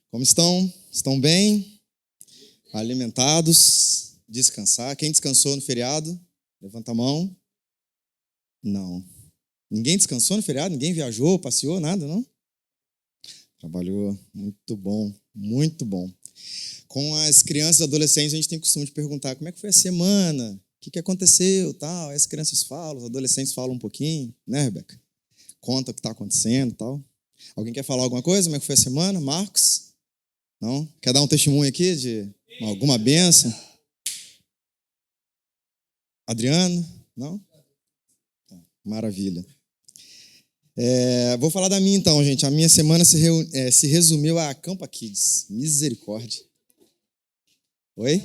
Como estão? Estão bem? Alimentados? Descansar? Quem descansou no feriado? Levanta a mão. Não. Ninguém descansou no feriado? Ninguém viajou, passeou, nada, não? Trabalhou. Muito bom, muito bom. Com as crianças e adolescentes, a gente tem o costume de perguntar como é que foi a semana, o que aconteceu, tal. Aí as crianças falam, os adolescentes falam um pouquinho, né, Rebeca? Conta o que está acontecendo, tal. Alguém quer falar alguma coisa? Como é que foi a semana? Marcos? Não? Quer dar um testemunho aqui de alguma bênção? Adriano? Não? Maravilha. Vou falar da minha então, gente. A minha semana se resumiu a Campa Kids. Misericórdia. Oi?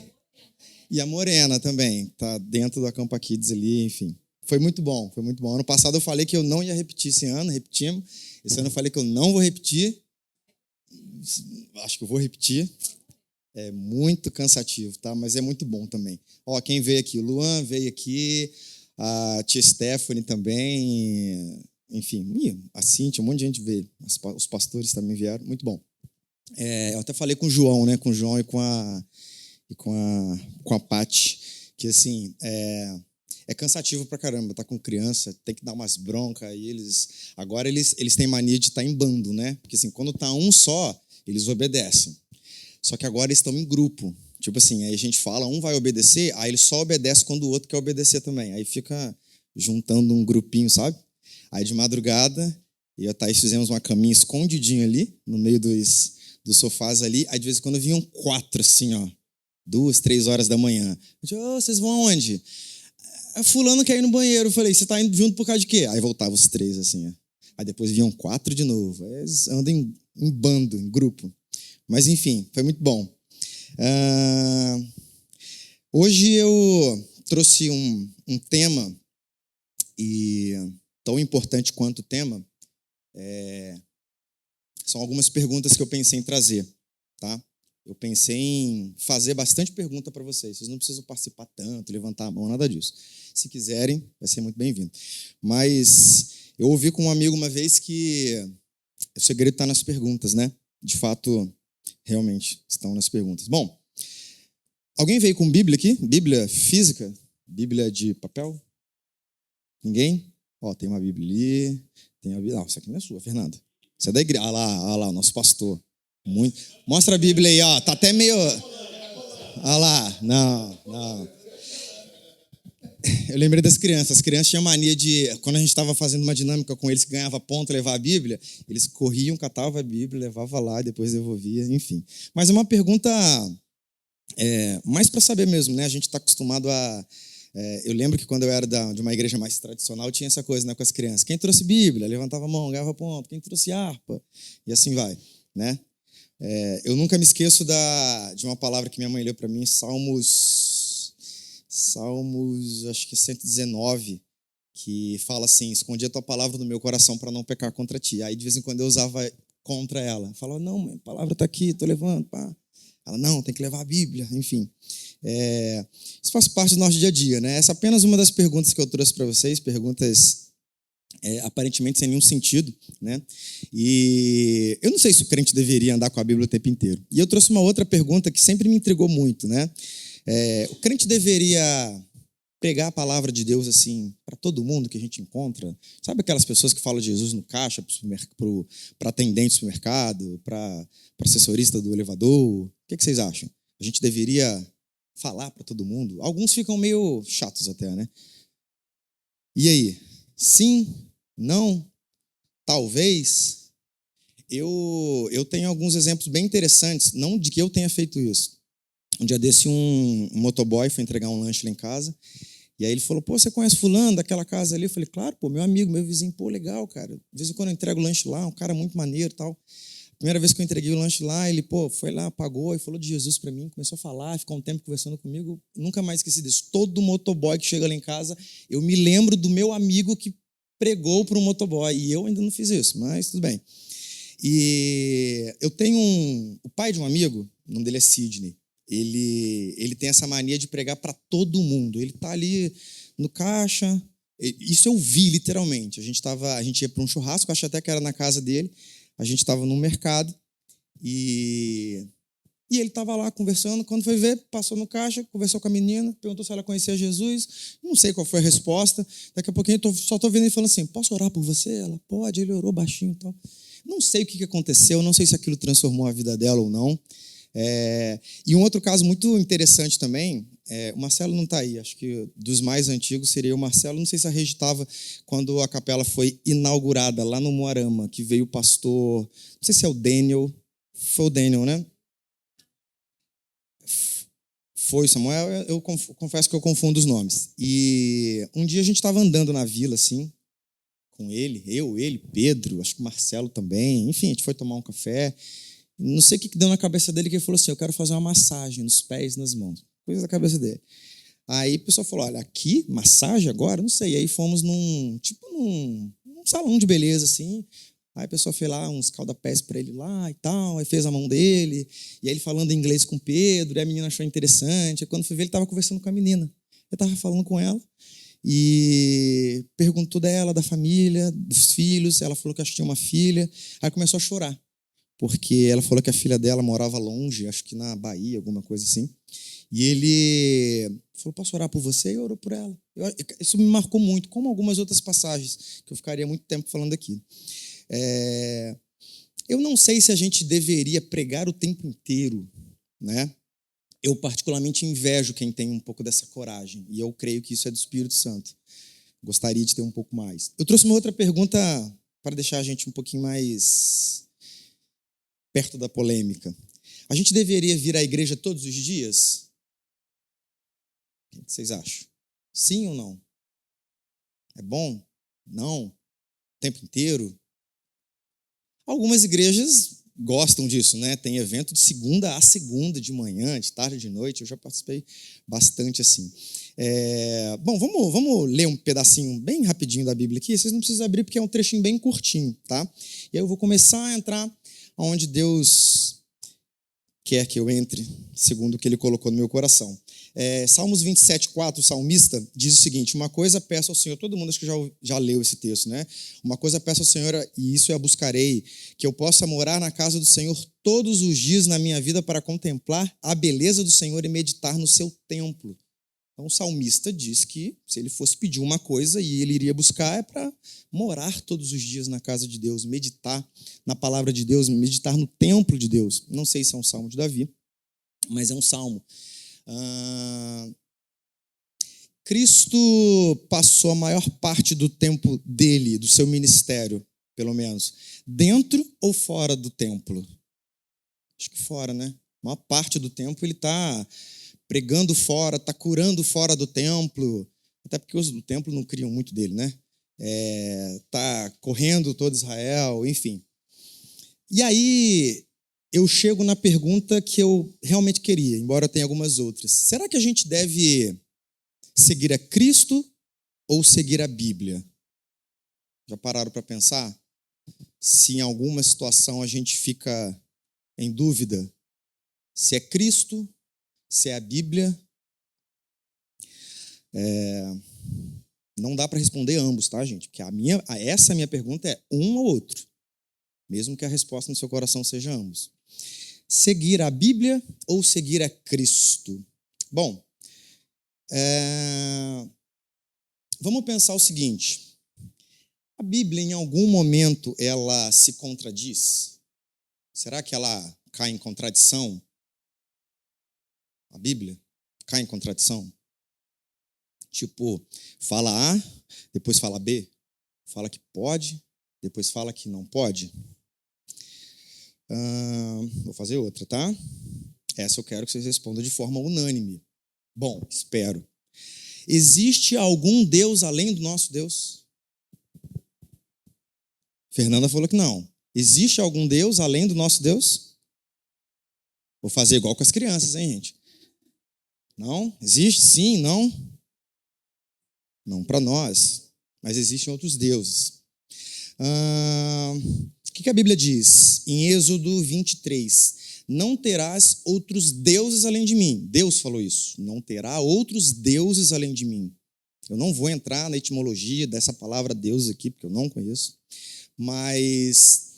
E a Morena também. Tá dentro da Campa Kids ali, enfim. Foi muito bom, foi muito bom. Ano passado eu falei que eu não ia repetir esse ano, repetimos. Esse ano eu falei que eu não vou repetir. Acho que eu vou repetir. É muito cansativo, tá? Mas é muito bom também. Ó, quem veio aqui? O Luan veio aqui, a tia Stephanie também, enfim, a Cíntia, um monte de gente veio. Os pastores também vieram, muito bom. Eu até falei com o João, né? Com o João e com a Paty, que assim, é cansativo pra caramba, tá com criança, tem que dar umas broncas, e agora eles têm mania de estar em bando, né? Porque assim, quando tá um só, eles obedecem. Só que agora eles estão em grupo. Tipo assim, aí a gente fala, um vai obedecer, aí ele só obedece quando o outro quer obedecer também. Aí fica juntando um grupinho, sabe? Aí de madrugada, eu e a Thaís fizemos uma caminha escondidinha ali, no meio dos sofás ali. Aí de vez em quando vinham 4, assim, ó. 2, 3 horas da manhã. Eu disse, vocês vão aonde? Fulano quer ir no banheiro. Eu falei, você tá indo junto por causa de quê? Aí voltavam os 3, assim, ó. Aí depois vinham 4 de novo. Aí eles andam em bando, em grupo. Mas, enfim, foi muito bom. Hoje eu trouxe um tema, e tão importante quanto o tema, são algumas perguntas que eu pensei em trazer, tá? Eu pensei em fazer bastante pergunta para vocês. Vocês não precisam participar tanto, levantar a mão, nada disso. Se quiserem, vai ser muito bem-vindo. Mas eu ouvi com um amigo uma vez que o segredo está nas perguntas, né? De fato, realmente estão nas perguntas. Bom, alguém veio com Bíblia aqui? Bíblia física? Bíblia de papel? Ninguém? Ó, tem uma Bíblia ali. Tem uma Bíblia. Não, essa aqui não é sua, Fernanda. Você é da igreja. Olha lá, o nosso pastor. Muito. Mostra a Bíblia aí, ó. Tá até meio. Olha lá. Não. Eu lembrei das crianças. As crianças tinham mania de, quando a gente estava fazendo uma dinâmica com eles que ganhava ponto, levar a Bíblia, eles corriam, catavam a Bíblia, levavam lá e depois devolvia, enfim. Mas é uma pergunta mais para saber mesmo, né? A gente está acostumado a... eu lembro que quando eu era de uma igreja mais tradicional, tinha essa coisa, né, com as crianças. Quem trouxe Bíblia? Levantava a mão, ganhava ponto. Quem trouxe harpa? E assim vai, né? Eu nunca me esqueço de uma palavra que minha mãe leu para mim, Salmos, acho que 119, que fala assim, escondi a tua palavra no meu coração para não pecar contra ti. Aí, de vez em quando, eu usava contra ela. Eu falava, não, mãe, a palavra está aqui, estou levando, pá. Ela, não, tem que levar a Bíblia, enfim. Isso faz parte do nosso dia a dia, né? Essa é apenas uma das perguntas que eu trouxe para vocês, perguntas aparentemente sem nenhum sentido, né? E eu não sei se o crente deveria andar com a Bíblia o tempo inteiro. E eu trouxe uma outra pergunta que sempre me intrigou muito, né? O crente deveria pregar a palavra de Deus assim para todo mundo que a gente encontra? Sabe aquelas pessoas que falam de Jesus no caixa, para atendente do supermercado, para assessorista do elevador? O que vocês acham? A gente deveria falar para todo mundo? Alguns ficam meio chatos até, né? E aí? Sim? Não? Talvez? Eu tenho alguns exemplos bem interessantes, não de que eu tenha feito isso. Um dia desse, um motoboy foi entregar um lanche lá em casa, e aí ele falou, pô, você conhece fulano daquela casa ali? Eu falei, claro, pô, meu amigo, meu vizinho, pô, legal, cara. De vez em quando eu entrego o lanche lá, um cara muito maneiro e tal. Primeira vez que eu entreguei o lanche lá, ele, pô, foi lá, pagou e falou de Jesus pra mim, começou a falar, ficou um tempo conversando comigo, nunca mais esqueci disso. Todo motoboy que chega lá em casa, eu me lembro do meu amigo que pregou para um motoboy, e eu ainda não fiz isso, mas tudo bem. E eu tenho o pai de um amigo, o nome dele é Sidney. Ele tem essa mania de pregar para todo mundo. Ele está ali no caixa. Isso eu vi, literalmente. A gente ia para um churrasco, acho até que era na casa dele. A gente estava no mercado E ele estava lá conversando, quando foi ver, passou no caixa, conversou com a menina, perguntou se ela conhecia Jesus, não sei qual foi a resposta, daqui a pouquinho só estou vendo ele falando assim, posso orar por você? Ela, pode, ele orou baixinho e tal. Não sei o que aconteceu, não sei se aquilo transformou a vida dela ou não. E um outro caso muito interessante também, o Marcelo não está aí, acho que dos mais antigos seria o Marcelo, não sei se a Regi estava quando a capela foi inaugurada lá no Moarama, que veio o pastor, não sei se é o Daniel, foi o Daniel, né? Foi, Samuel, eu confesso que eu confundo os nomes. E um dia a gente estava andando na vila, assim, com ele, ele, Pedro, acho que o Marcelo também, enfim, a gente foi tomar um café. Não sei o que deu na cabeça dele, que ele falou assim, eu quero fazer uma massagem nos pés e nas mãos. Coisa da cabeça dele. Aí o pessoal falou, olha, aqui, massagem agora? Não sei. Aí fomos num salão de beleza, assim. Aí a pessoa fez lá uns calda-pés para ele lá e tal, aí fez a mão dele, e aí ele falando inglês com o Pedro, e a menina achou interessante. Aí quando foi ver, ele estava conversando com a menina. Ele estava falando com ela, e perguntou dela, da família, dos filhos. Ela falou que acho que tinha uma filha. Aí começou a chorar, porque ela falou que a filha dela morava longe, acho que na Bahia, alguma coisa assim. E ele falou, posso orar por você? E orou por ela. Isso me marcou muito, como algumas outras passagens, que eu ficaria muito tempo falando aqui. Eu não sei se a gente deveria pregar o tempo inteiro, né? Eu particularmente invejo quem tem um pouco dessa coragem, e eu creio que isso é do Espírito Santo. Gostaria de ter um pouco mais. Eu trouxe uma outra pergunta para deixar a gente um pouquinho mais perto da polêmica. A gente deveria vir à igreja todos os dias? O que vocês acham? Sim ou não? É bom? Não? O tempo inteiro? Algumas igrejas gostam disso, né? Tem evento de segunda a segunda, de manhã, de tarde, de noite. Eu já participei bastante assim. Bom, vamos ler um pedacinho bem rapidinho da Bíblia aqui. Vocês não precisam abrir porque é um trechinho bem curtinho, tá? E aí eu vou começar a entrar onde Deus quer que eu entre, segundo o que Ele colocou no meu coração. Salmos 27:4, o salmista diz o seguinte, uma coisa peço ao Senhor, todo mundo acho que já leu esse texto, né? Uma coisa peço ao Senhor, e isso eu buscarei, que eu possa morar na casa do Senhor todos os dias na minha vida para contemplar a beleza do Senhor e meditar no seu templo. Então o salmista diz que se ele fosse pedir uma coisa e ele iria buscar é para morar todos os dias na casa de Deus, meditar na palavra de Deus, meditar no templo de Deus. Não sei se é um salmo de Davi, mas é um salmo. Cristo passou a maior parte do tempo dele, do seu ministério, pelo menos, dentro ou fora do templo? Acho que fora, né? A maior parte do tempo ele está pregando fora, está curando fora do templo, até porque os do templo não criam muito dele, né? Está correndo todo Israel, enfim. E aí eu chego na pergunta que eu realmente queria, embora tenha algumas outras. Será que a gente deve seguir a Cristo ou seguir a Bíblia? Já pararam para pensar? Se em alguma situação a gente fica em dúvida, se é Cristo, se é a Bíblia, não dá para responder ambos, tá, gente? Porque essa minha pergunta é um ou outro, mesmo que a resposta no seu coração seja ambos. Seguir a Bíblia ou seguir a Cristo? Bom, vamos pensar o seguinte, a Bíblia em algum momento ela se contradiz? Será que ela cai em contradição? A Bíblia cai em contradição? Tipo, fala A, depois fala B, fala que pode, depois fala que não pode. Vou fazer outra, tá? Essa eu quero que vocês respondam de forma unânime. Bom, espero. Existe algum Deus além do nosso Deus? Fernanda falou que não. Existe algum Deus além do nosso Deus? Vou fazer igual com as crianças, hein, gente? Não? Existe? Sim? Não? Não para nós, mas existem outros deuses. O que a Bíblia diz? Em Êxodo 23, não terás outros deuses além de mim. Deus falou isso, não terá outros deuses além de mim. Eu não vou entrar na etimologia dessa palavra Deus aqui, porque eu não conheço, mas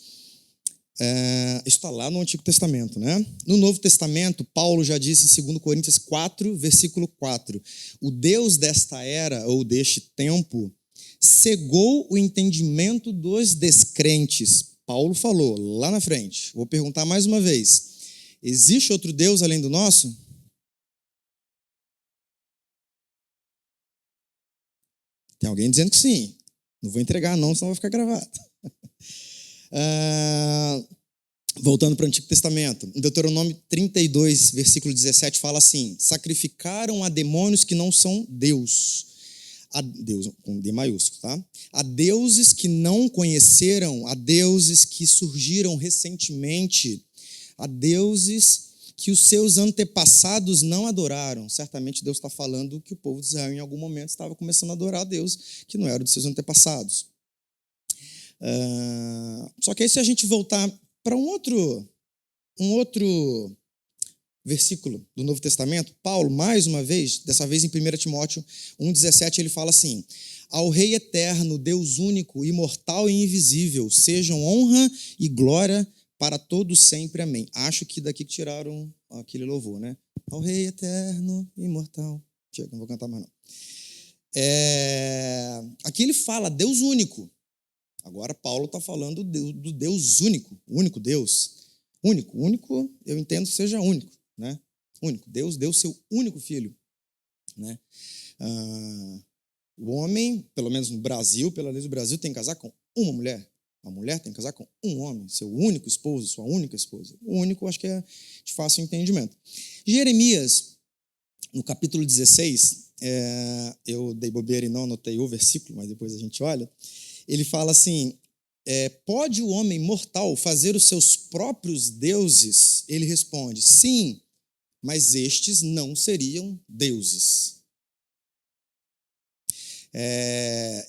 Isso está lá no Antigo Testamento, né? No Novo Testamento, Paulo já disse em 2 Coríntios 4, versículo 4, o Deus desta era, ou deste tempo, cegou o entendimento dos descrentes. Paulo falou lá na frente. Vou perguntar mais uma vez. Existe outro Deus além do nosso? Tem alguém dizendo que sim. Não vou entregar não, senão vai ficar gravado. Voltando para o Antigo Testamento, em Deuteronômio 32, versículo 17, fala assim: sacrificaram a demônios que não são Deus, a Deus com D maiúsculo, tá? A deuses que não conheceram, a deuses que surgiram recentemente, a deuses que os seus antepassados não adoraram. Certamente Deus está falando que o povo de Israel em algum momento estava começando a adorar a Deus que não era dos seus antepassados. Só que aí se a gente voltar para um outro versículo do Novo Testamento, Paulo, mais uma vez, dessa vez em 1 Timóteo 1,17, ele fala assim: ao Rei eterno, Deus único, imortal e invisível, sejam honra e glória para todos sempre. Amém. Acho que daqui que tiraram aquele louvor, né? Ao Rei eterno, imortal. Chega, não vou cantar mais não. Aqui ele fala Deus único. Agora Paulo está falando do Deus único, o único Deus. Único, eu entendo que seja único, né? Único. Deus deu seu único filho, né? O homem, pelo menos no Brasil, pela lei do Brasil, tem que casar com uma mulher. A mulher tem que casar com um homem, seu único esposo, sua única esposa. O único, acho que é de fácil entendimento. Jeremias, no capítulo 16, eu dei bobeira e não anotei o versículo, mas depois a gente olha. Ele fala assim: pode o homem mortal fazer os seus próprios deuses? Ele responde: sim, mas estes não seriam deuses.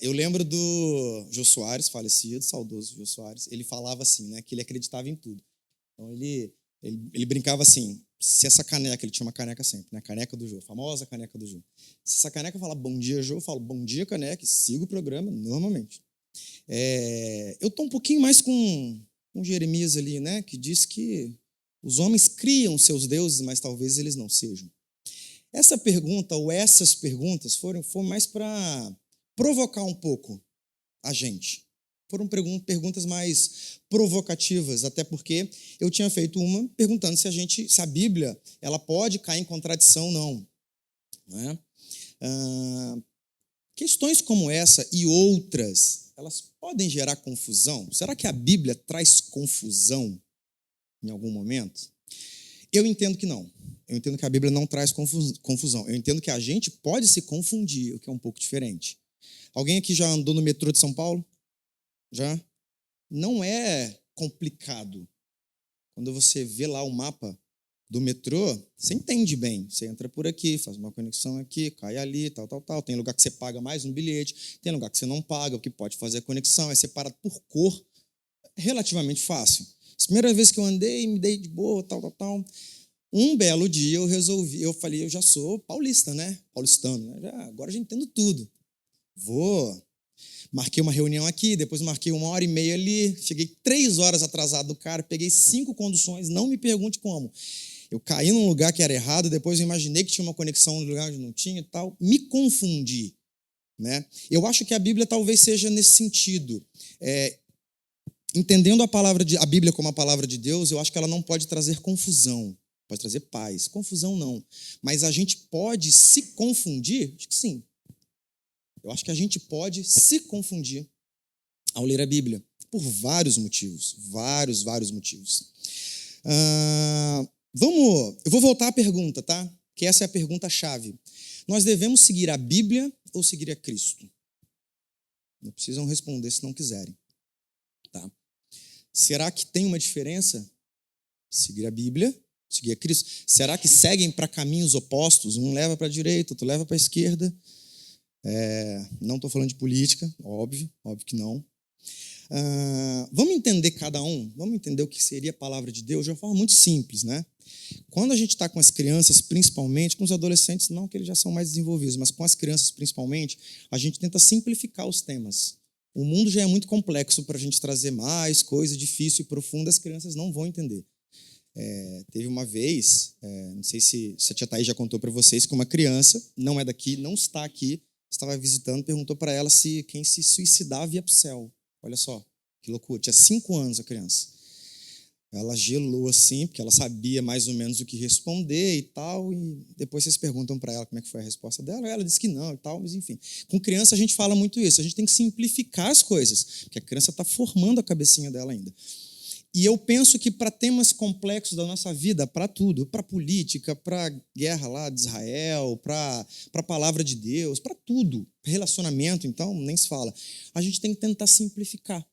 Eu lembro do Jô Soares, falecido, saudoso Jô Soares. Ele falava assim, né, que ele acreditava em tudo. Então ele brincava assim: se essa caneca, ele tinha uma caneca sempre, né, caneca do Jô, famosa caneca do Jô. Se essa caneca fala bom dia, Jô, eu falo bom dia, caneca, e sigo o programa normalmente. Eu estou um pouquinho mais com Jeremias ali, né, que diz que os homens criam seus deuses, mas talvez eles não sejam. Essa pergunta, ou essas perguntas, foram mais para provocar um pouco a gente. Foram perguntas mais provocativas, até porque eu tinha feito uma perguntando se a Bíblia ela pode cair em contradição ou não. Né? Questões como essa e outras, elas podem gerar confusão? Será que a Bíblia traz confusão em algum momento? Eu entendo que não. Eu entendo que a Bíblia não traz confusão. Eu entendo que a gente pode se confundir, o que é um pouco diferente. Alguém aqui já andou no metrô de São Paulo? Já? Não é complicado. Quando você vê lá o mapa do metrô, você entende bem. Você entra por aqui, faz uma conexão aqui, cai ali, tal. Tem lugar que você paga mais um bilhete, tem lugar que você não paga, o que pode fazer a conexão, é separado por cor, relativamente fácil. As primeiras vezes que eu andei, me dei de boa, tal. Um belo dia eu falei, eu já sou paulista, né? Paulistano, né? Agora já entendo tudo. Marquei uma reunião aqui, depois marquei 1h30 ali, cheguei 3 horas atrasado do cara, peguei 5 conduções, não me pergunte como. Eu caí num lugar que era errado, depois eu imaginei que tinha uma conexão no lugar onde não tinha e tal, me confundi. Né? Eu acho que a Bíblia talvez seja nesse sentido. Entendendo a Bíblia como a palavra de Deus, eu acho que ela não pode trazer confusão, pode trazer paz. Confusão não. Mas a gente pode se confundir? Acho que sim. Eu acho que a gente pode se confundir ao ler a Bíblia, por vários motivos. Vários motivos. Eu vou voltar à pergunta, tá? Que essa é a pergunta-chave. Nós devemos seguir a Bíblia ou seguir a Cristo? Não precisam responder se não quiserem. Tá? Será que tem uma diferença? Seguir a Bíblia, seguir a Cristo? Será que seguem para caminhos opostos? Um leva para a direita, outro leva para a esquerda? Não estou falando de política, óbvio que não. Vamos entender cada um, vamos entender o que seria a palavra de Deus de uma forma muito simples, né? Quando a gente está com as crianças, principalmente, com os adolescentes, não que eles já são mais desenvolvidos, mas com as crianças principalmente, a gente tenta simplificar os temas. O mundo já é muito complexo para a gente trazer mais coisa difícil e profunda, as crianças não vão entender. Teve uma vez, não sei se a tia Thaís já contou para vocês, que uma criança, não é daqui, não está aqui, estava visitando, perguntou para ela se quem se suicidava ia para o céu. Olha só, que loucura. Tinha 5 anos a criança. Ela gelou assim, porque ela sabia mais ou menos o que responder e tal, e depois vocês perguntam para ela como é que foi a resposta dela, ela disse que não e tal, mas enfim. Com criança a gente fala muito isso, a gente tem que simplificar as coisas, porque a criança está formando a cabecinha dela ainda. E eu penso que para temas complexos da nossa vida, para tudo, para política, para a guerra lá de Israel, para a palavra de Deus, para tudo, relacionamento, então, nem se fala, a gente tem que tentar simplificar,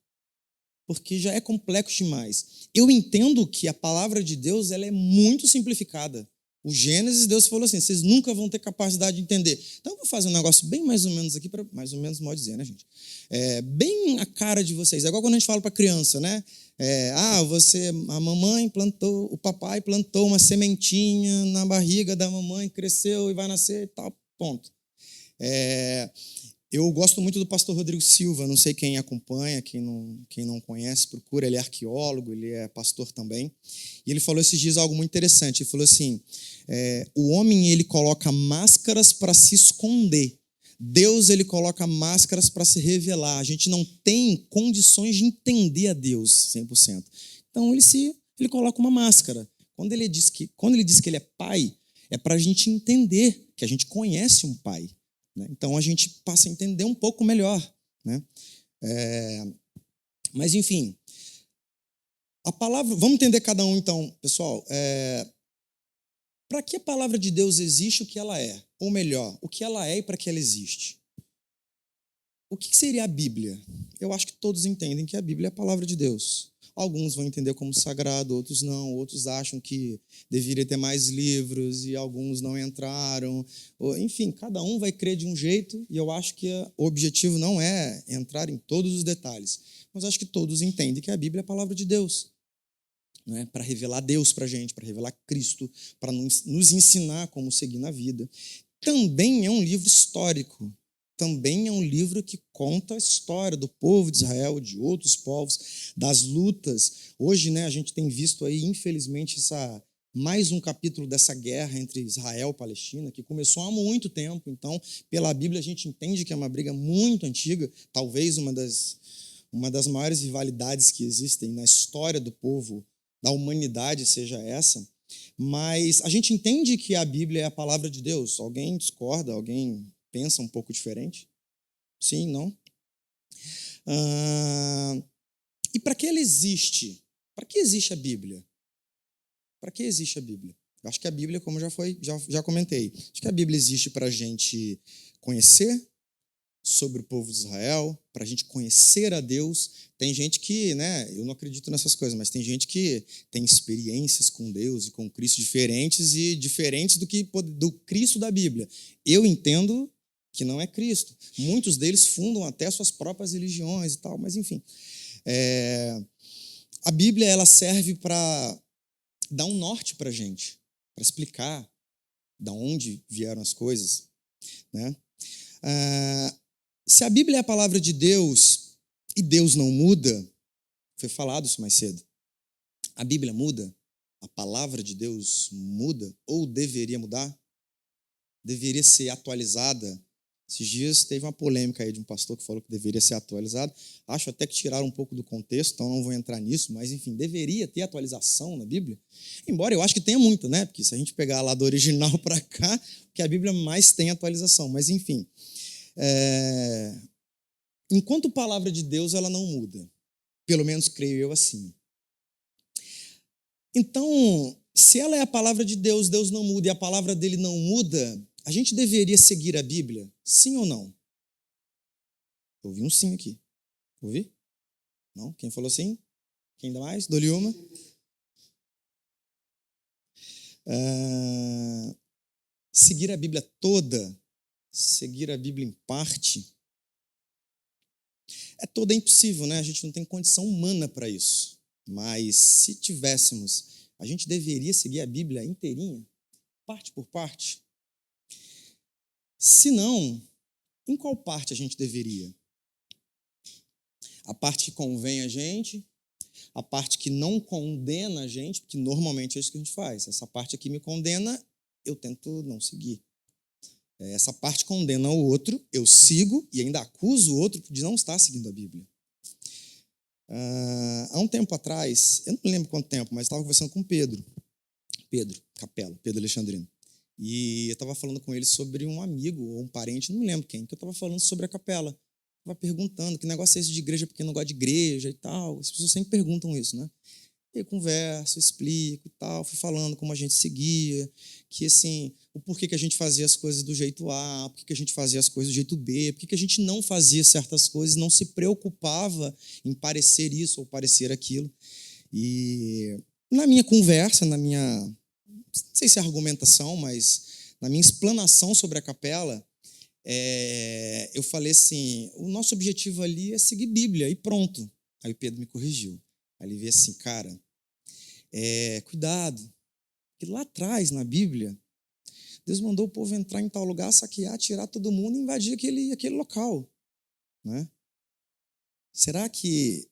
porque já é complexo demais. Eu entendo que a palavra de Deus ela é muito simplificada. O Gênesis, Deus falou assim, vocês nunca vão ter capacidade de entender. Então, eu vou fazer um negócio bem mais ou menos aqui, para mais ou menos pode dizer, né, gente? Bem a cara de vocês. É igual quando a gente fala para criança, né? A mamãe plantou, o papai plantou uma sementinha na barriga da mamãe, cresceu e vai nascer e tal, ponto. Eu gosto muito do pastor Rodrigo Silva, não sei quem acompanha, quem não conhece, procura, ele é arqueólogo, ele é pastor também. E ele falou esses dias algo muito interessante, ele falou assim, o homem ele coloca máscaras para se esconder, Deus ele coloca máscaras para se revelar, a gente não tem condições de entender a Deus 100%. Então ele coloca uma máscara. Quando ele diz que ele é pai, é para a gente entender que a gente conhece um pai. Então, a gente passa a entender um pouco melhor. Né? Mas, enfim, a palavra... Vamos entender cada um, então, pessoal. Para que a palavra de Deus existe, o que ela é? Ou melhor, o que ela é e para que ela existe? O que seria a Bíblia? Eu acho que todos entendem que a Bíblia é a palavra de Deus. Alguns vão entender como sagrado, outros não. Outros acham que deveria ter mais livros e alguns não entraram. Enfim, cada um vai crer de um jeito e eu acho que o objetivo não é entrar em todos os detalhes. Mas acho que todos entendem que a Bíblia é a palavra de Deus. Né? Para revelar Deus para a gente, para revelar Cristo, para nos ensinar como seguir na vida. Também é um livro histórico. Também é um livro que conta a história do povo de Israel, de outros povos, das lutas. Hoje, né, a gente tem visto aí, infelizmente, mais um capítulo dessa guerra entre Israel e Palestina, que começou há muito tempo. Então, pela Bíblia, a gente entende que é uma briga muito antiga, talvez uma das maiores rivalidades que existem na história do povo, da humanidade, seja essa. Mas a gente entende que a Bíblia é a palavra de Deus. Alguém discorda? Alguém pensa um pouco diferente? Sim, não? E para que ela existe? Para que existe a Bíblia? Para que existe a Bíblia? Eu acho que a Bíblia, como já comentei, acho que a Bíblia existe para a gente conhecer sobre o povo de Israel, para a gente conhecer a Deus. Tem gente que, né, eu não acredito nessas coisas, mas tem gente que tem experiências com Deus e com Cristo diferentes do Cristo da Bíblia. Eu entendo que não é Cristo. Muitos deles fundam até suas próprias religiões e tal, mas enfim. A Bíblia ela serve para dar um norte para a gente, para explicar de onde vieram as coisas. Né? Se a Bíblia é a palavra de Deus e Deus não muda, foi falado isso mais cedo, a Bíblia muda? A palavra de Deus muda? Ou deveria mudar? Deveria ser atualizada? Esses dias teve uma polêmica aí de um pastor que falou que deveria ser atualizado. Acho até que tiraram um pouco do contexto, então não vou entrar nisso, mas enfim, deveria ter atualização na Bíblia. Embora eu acho que tenha muita, né? Porque se a gente pegar lá do original para cá, que a Bíblia mais tem atualização. Mas enfim, enquanto palavra de Deus, ela não muda. Pelo menos creio eu assim. Então, se ela é a palavra de Deus, Deus não muda e a palavra dele não muda, a gente deveria seguir a Bíblia? Sim ou não? Eu ouvi um sim aqui. Ouvi? Não? Quem falou sim? Quem ainda mais? Dou-lhe uma. Seguir a Bíblia toda, seguir a Bíblia em parte, toda impossível, né? A gente não tem condição humana para isso. Mas se tivéssemos, a gente deveria seguir a Bíblia inteirinha, parte por parte. Se não, em qual parte a gente deveria? A parte que convém a gente, a parte que não condena a gente, porque normalmente é isso que a gente faz. Essa parte aqui me condena, eu tento não seguir. Essa parte condena o outro, eu sigo e ainda acuso o outro de não estar seguindo a Bíblia. Há um tempo atrás, eu não lembro quanto tempo, mas estava conversando com Pedro Capello, Pedro Alexandrino. E eu estava falando com ele sobre um amigo ou um parente, não me lembro quem, que eu estava falando sobre a capela. Estava perguntando que negócio é esse de igreja porque não gosta de igreja e tal. As pessoas sempre perguntam isso, né? Eu converso, explico e tal, fui falando como a gente seguia, que assim, o porquê que a gente fazia as coisas do jeito A, porquê que a gente fazia as coisas do jeito B, porquê que a gente não fazia certas coisas, não se preocupava em parecer isso ou parecer aquilo. E na minha conversa, não sei se é argumentação, mas na minha explanação sobre a capela, eu falei assim, o nosso objetivo ali é seguir Bíblia e pronto. Aí o Pedro me corrigiu. Aí ele veio assim, cara, cuidado, porque lá atrás, na Bíblia, Deus mandou o povo entrar em tal lugar, saquear, tirar todo mundo e invadir aquele local. Né? Será que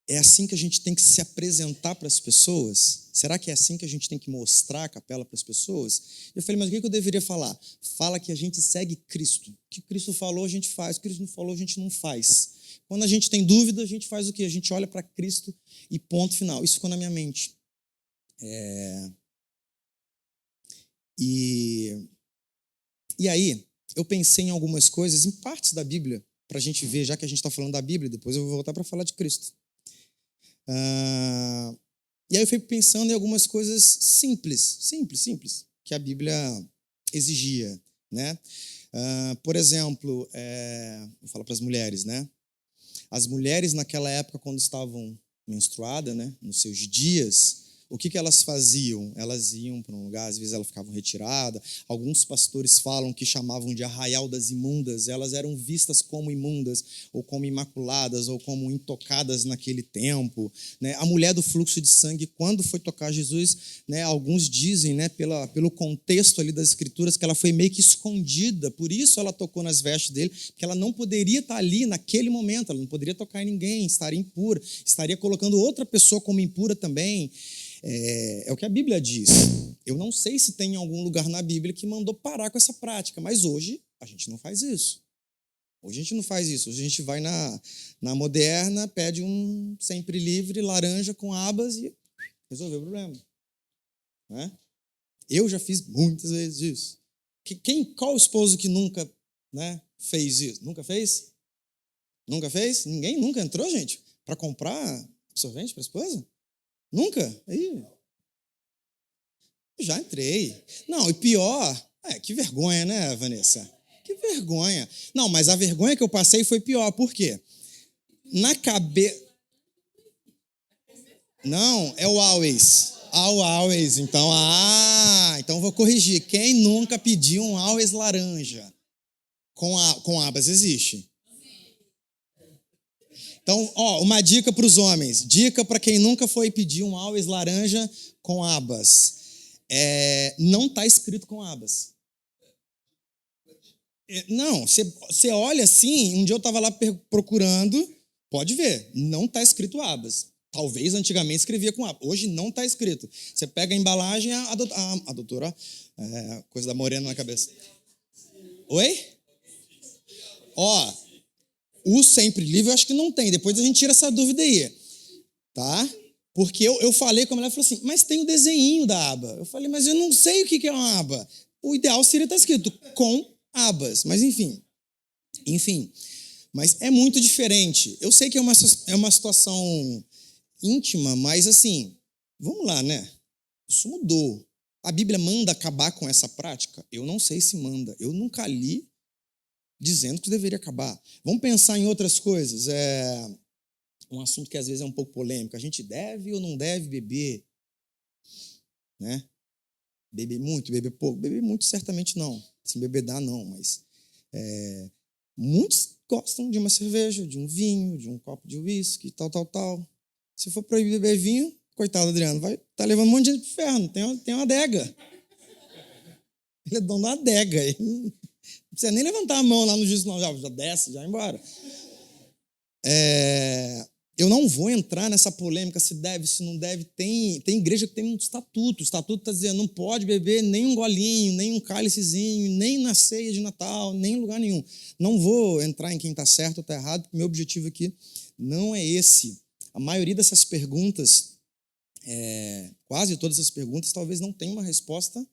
é assim que a gente tem que se apresentar para as pessoas? Será que é assim que a gente tem que mostrar a capela para as pessoas? Eu falei, mas o que eu deveria falar? Fala que a gente segue Cristo. O que Cristo falou, a gente faz. O que Cristo não falou, a gente não faz. Quando a gente tem dúvida, a gente faz o quê? A gente olha para Cristo e ponto final. Isso ficou na minha mente. E aí, eu pensei em algumas coisas, em partes da Bíblia, para a gente ver, já que a gente está falando da Bíblia, depois eu vou voltar para falar de Cristo. E aí eu fui pensando em algumas coisas simples, que a Bíblia exigia, né? Por exemplo, vou falar para as mulheres, né? As mulheres naquela época, quando estavam menstruadas, né, nos seus dias, o que elas faziam? Elas iam para um lugar, às vezes elas ficavam retiradas. Alguns pastores falam que chamavam de arraial das imundas. Elas eram vistas como imundas, ou como imaculadas, ou como intocadas naquele tempo. Né? A mulher do fluxo de sangue, quando foi tocar Jesus, né, alguns dizem, né, pelo contexto ali das Escrituras, que ela foi meio que escondida. Por isso ela tocou nas vestes dele, porque ela não poderia estar ali naquele momento. Ela não poderia tocar em ninguém, estaria impura. Estaria colocando outra pessoa como impura também. É o que a Bíblia diz. Eu não sei se tem algum lugar na Bíblia que mandou parar com essa prática, mas hoje a gente não faz isso. Hoje a gente não faz isso. Hoje a gente vai na moderna, pede um sempre livre, laranja com abas e resolveu o problema. Né? Eu já fiz muitas vezes isso. Qual esposo que nunca, né, fez isso? Nunca fez? Nunca fez? Ninguém nunca entrou, gente, para comprar absorvente para a esposa? Nunca? Aí, já entrei. Não, e pior, que vergonha, né, Vanessa? Que vergonha. Não, mas a vergonha que eu passei foi pior. Por quê? Na cabeça... Não, é o always. O always. Então vou corrigir. Quem nunca pediu um always laranja? Com abas existe. Então, uma dica para os homens. Dica para quem nunca foi pedir um always laranja com abas. Não está escrito com abas. Não, você olha assim, um dia eu estava lá procurando, pode ver, não está escrito abas. Talvez antigamente escrevia com abas. Hoje não está escrito. Você pega a embalagem, a doutora, coisa da morena na cabeça. Oi? O sempre livre eu acho que não tem. Depois a gente tira essa dúvida aí. Tá? Porque eu falei com a mulher, falou assim, mas tem o desenho da aba. Eu falei, mas eu não sei o que é uma aba. O ideal seria estar escrito com abas. Mas enfim. Mas é muito diferente. Eu sei que é uma situação íntima, mas assim, vamos lá, né? Isso mudou. A Bíblia manda acabar com essa prática? Eu não sei se manda. Eu nunca li dizendo que deveria acabar. Vamos pensar em outras coisas. Um assunto que às vezes é um pouco polêmico. A gente deve ou não deve beber? Né? Beber muito, beber pouco? Beber muito certamente não. Se bebedar não, mas muitos gostam de uma cerveja, de um vinho, de um copo de uísque, tal. Se for proibir beber vinho, coitado Adriano, vai estar levando um monte de gente pro inferno. Tem uma adega. Ele é dono da adega. Ele não precisa nem levantar a mão lá no juízo, não. Já desce, já vai embora. Eu não vou entrar nessa polêmica se deve, se não deve. Tem igreja que tem um estatuto. O estatuto está dizendo não pode beber nem um golinho, nem um cálicezinho, nem na ceia de Natal, nem em lugar nenhum. Não vou entrar em quem está certo ou está errado, porque meu objetivo aqui não é esse. A maioria dessas perguntas, quase todas as perguntas, talvez não tenha uma resposta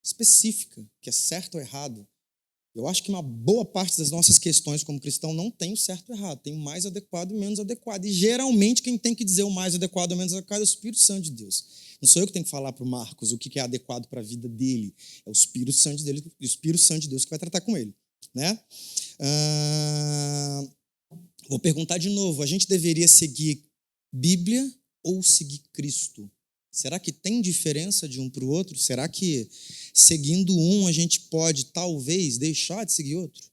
específica, que é certo ou errado. Eu acho que uma boa parte das nossas questões como cristão não tem o certo ou errado, tem o mais adequado e o menos adequado. E geralmente quem tem que dizer o mais adequado ou o menos adequado é o Espírito Santo de Deus. Não sou eu que tenho que falar para o Marcos o que é adequado para a vida dele, é o Espírito Santo de Deus que vai tratar com ele, né? Vou perguntar de novo, a gente deveria seguir Bíblia ou seguir Cristo? Será que tem diferença de um para o outro? Será que seguindo um a gente pode talvez deixar de seguir outro?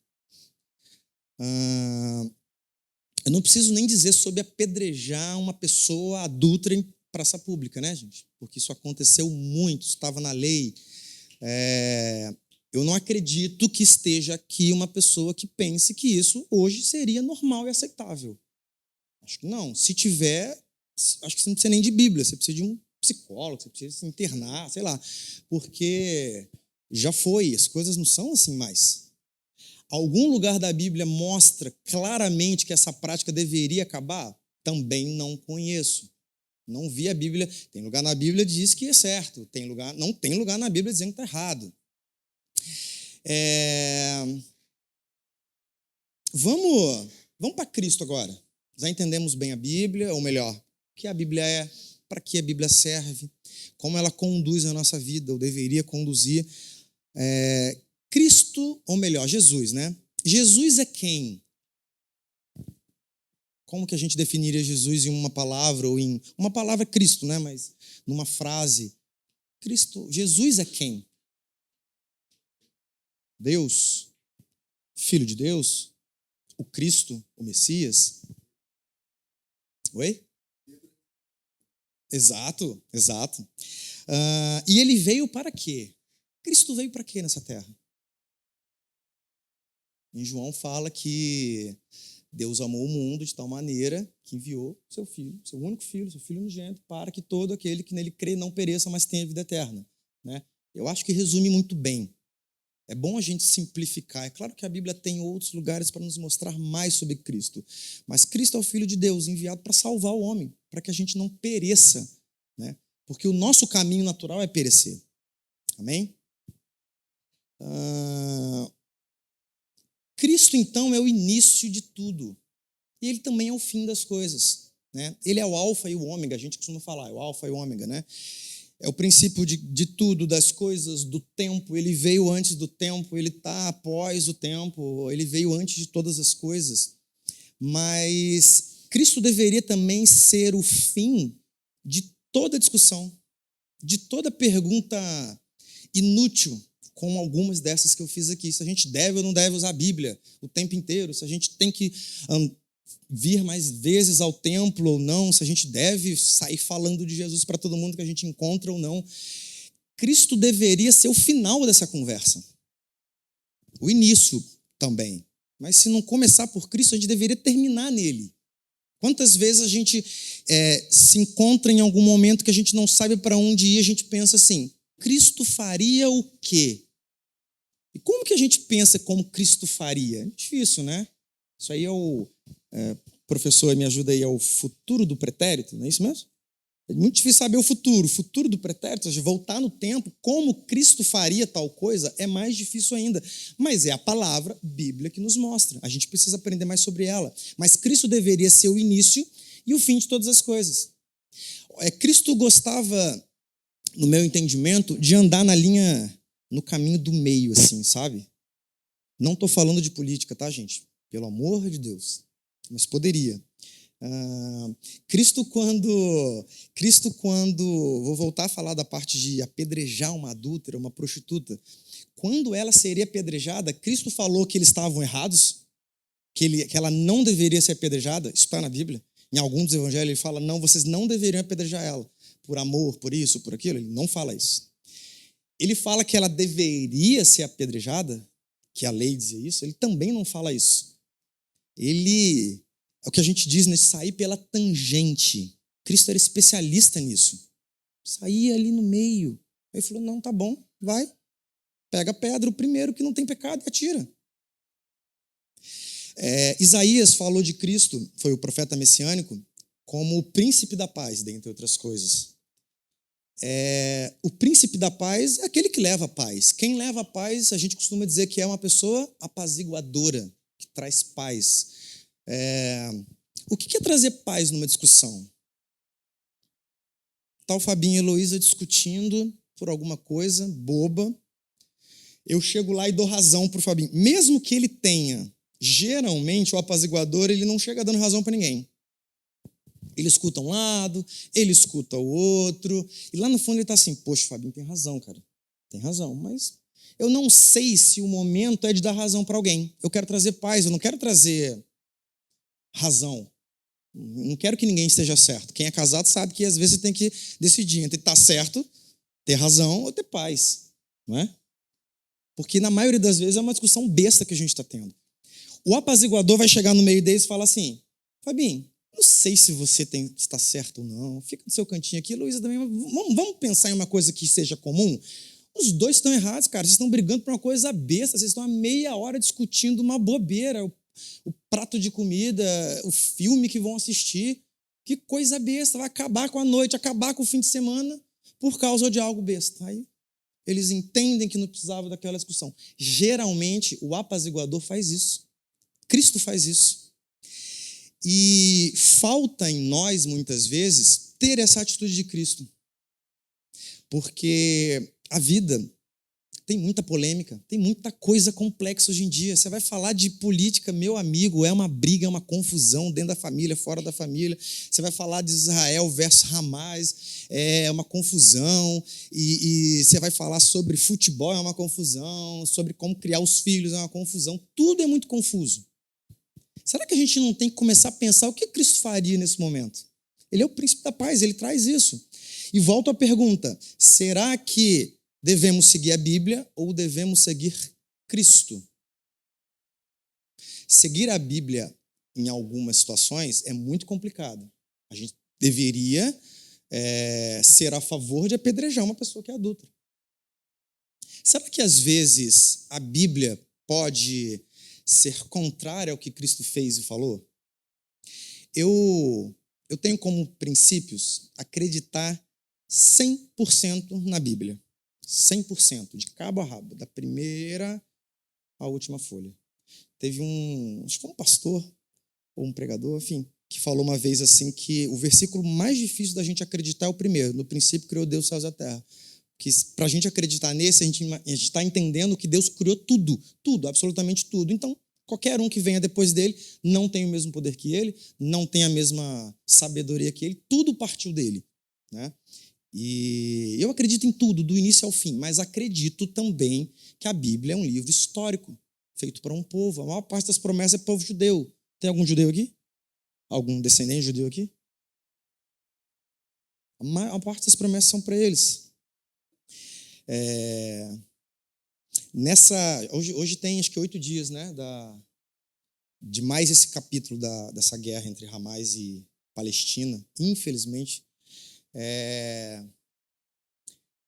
Eu não preciso nem dizer sobre apedrejar uma pessoa adúltera em praça pública, né, gente? Porque isso aconteceu muito, estava na lei. Eu não acredito que esteja aqui uma pessoa que pense que isso hoje seria normal e aceitável. Acho que não. Se tiver, acho que você não precisa nem de Bíblia, você precisa de um psicólogo, você precisa se internar, sei lá. Porque já foi, as coisas não são assim mais. Algum lugar da Bíblia mostra claramente que essa prática deveria acabar? Também não conheço. Não vi a Bíblia. Tem lugar na Bíblia que diz que é certo. Não tem lugar na Bíblia dizendo que está errado. Vamos para Cristo agora. Já entendemos bem a Bíblia, ou melhor, o que a Bíblia é, para que a Bíblia serve, como ela conduz a nossa vida, ou deveria conduzir. Cristo, ou melhor, Jesus, né? Jesus é quem? Como que a gente definiria Jesus em uma palavra, ou em uma palavra Cristo, né? Mas numa frase. Cristo, Jesus é quem? Deus, Filho de Deus, o Cristo, o Messias. Oi? Exato. E ele veio para quê? Cristo veio para quê nessa terra? Em João fala que Deus amou o mundo de tal maneira que enviou seu filho, seu único filho, seu filho unigênito, para que todo aquele que nele crê não pereça, mas tenha vida eterna, né? Eu acho que resume muito bem. É bom a gente simplificar. É claro que a Bíblia tem outros lugares para nos mostrar mais sobre Cristo, mas Cristo é o Filho de Deus, enviado para salvar o homem, para que a gente não pereça, né? Porque o nosso caminho natural é perecer. Amém? Cristo, então, é o início de tudo. E ele também é o fim das coisas, né? Ele é o alfa e o ômega, a gente costuma falar, é o alfa e o ômega, né? É o princípio de tudo, das coisas, do tempo. Ele veio antes do tempo, ele está após o tempo, ele veio antes de todas as coisas. Mas Cristo deveria também ser o fim de toda discussão, de toda pergunta inútil, como algumas dessas que eu fiz aqui. Se a gente deve ou não deve usar a Bíblia o tempo inteiro, se a gente tem que vir mais vezes ao templo ou não, se a gente deve sair falando de Jesus para todo mundo que a gente encontra ou não. Cristo deveria ser o final dessa conversa. O início também. Mas se não começar por Cristo, a gente deveria terminar nele. Quantas vezes a gente se encontra em algum momento que a gente não sabe para onde ir, a gente pensa assim, Cristo faria o quê? E como que a gente pensa como Cristo faria? É difícil, né? Isso aí professor, me ajuda aí, é o futuro do pretérito, não é isso mesmo? É muito difícil saber o futuro do pretérito, ou seja, voltar no tempo, como Cristo faria tal coisa, é mais difícil ainda. Mas é a palavra Bíblia que nos mostra. A gente precisa aprender mais sobre ela. Mas Cristo deveria ser o início e o fim de todas as coisas. Cristo gostava, no meu entendimento, de andar no caminho do meio, assim, sabe? Não estou falando de política, tá, gente? Pelo amor de Deus. Mas poderia. Cristo, quando vou voltar a falar da parte de apedrejar uma adúltera, uma prostituta, quando ela seria apedrejada, Cristo falou que eles estavam errados, que ela não deveria ser apedrejada. Isso está na Bíblia. Em alguns dos evangelhos ele fala, não, vocês não deveriam apedrejar ela, por amor, por isso, por aquilo. Ele não fala isso. Ele fala que ela deveria ser apedrejada, que a lei dizia isso, ele também não fala isso. Ele É o que a gente diz, né? Sair pela tangente. Cristo era especialista nisso. Saía ali no meio. Aí ele falou, não, tá bom, vai. Pega a pedra, o primeiro que não tem pecado, e atira. Isaías falou de Cristo, foi o profeta messiânico, como o príncipe da paz, dentre outras coisas. O príncipe da paz é aquele que leva a paz. Quem leva a paz, a gente costuma dizer que é uma pessoa apaziguadora, que traz paz. O que é trazer paz numa discussão? Tá o Fabinho e a Heloísa discutindo por alguma coisa boba. Eu chego lá e dou razão para o Fabinho. Mesmo que ele tenha, geralmente, o apaziguador, ele não chega dando razão para ninguém. Ele escuta um lado, ele escuta o outro, e lá no fundo ele está assim, poxa, Fabinho, tem razão, cara. Tem razão, mas eu não sei se o momento é de dar razão para alguém. Eu quero trazer paz, eu não quero trazer razão. Não quero que ninguém esteja certo. Quem é casado sabe que às vezes você tem que decidir entre estar certo, ter razão ou ter paz, não é? Porque na maioria das vezes é uma discussão besta que a gente está tendo. O apaziguador vai chegar no meio deles e falar assim, Fabinho, não sei se você está certo ou não, fica no seu cantinho aqui, Luísa também, vamos pensar em uma coisa que seja comum? Os dois estão errados, cara, vocês estão brigando por uma coisa besta, vocês estão há meia hora discutindo uma bobeira, o prato de comida, o filme que vão assistir, que coisa besta, vai acabar com a noite, acabar com o fim de semana por causa de algo besta. Aí eles entendem que não precisava daquela discussão. Geralmente, o apaziguador faz isso. Cristo faz isso. E falta em nós, muitas vezes, ter essa atitude de Cristo. Porque a vida tem muita polêmica, tem muita coisa complexa hoje em dia. Você vai falar de política, meu amigo, é uma briga, é uma confusão dentro da família, fora da família. Você vai falar de Israel versus Hamas, é uma confusão. E você vai falar sobre futebol, é uma confusão. Sobre como criar os filhos, é uma confusão. Tudo é muito confuso. Será que a gente não tem que começar a pensar o que Cristo faria nesse momento? Ele é o príncipe da paz, ele traz isso. E volto à pergunta, será que devemos seguir a Bíblia ou devemos seguir Cristo? Seguir a Bíblia em algumas situações é muito complicado. A gente deveria ser a favor de apedrejar uma pessoa que é adulta. Será que às vezes a Bíblia pode ser contrária ao que Cristo fez e falou? Eu tenho como princípios acreditar 100% na Bíblia. 100%, de cabo a rabo, da primeira à última folha. Teve acho que foi um pastor ou um pregador, enfim, que falou uma vez assim que o versículo mais difícil da gente acreditar é o primeiro. No princípio criou Deus os céus e a terra. Que para a gente acreditar nesse, a gente está entendendo que Deus criou tudo, absolutamente tudo. Então, qualquer um que venha depois dele não tem o mesmo poder que ele, não tem a mesma sabedoria que ele, tudo partiu dele, né? E eu acredito em tudo, do início ao fim, mas acredito também que a Bíblia é um livro histórico, feito para um povo. A maior parte das promessas é povo judeu. Tem algum judeu aqui? Algum descendente judeu aqui? A maior parte das promessas são para eles. Hoje tem acho que 8 dias, né, de mais esse capítulo dessa guerra entre Hamas e Palestina. Infelizmente,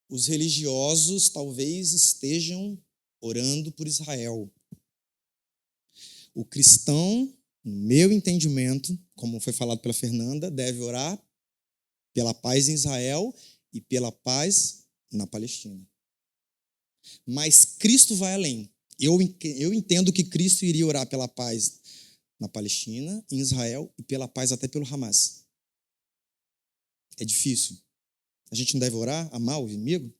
os religiosos talvez estejam orando por Israel. O cristão, no meu entendimento, como foi falado pela Fernanda, deve orar pela paz em Israel e pela paz na Palestina. Mas Cristo vai além. Eu entendo que Cristo iria orar pela paz na Palestina, em Israel e pela paz até pelo Hamas. É difícil. A gente não deve orar, amar o inimigo?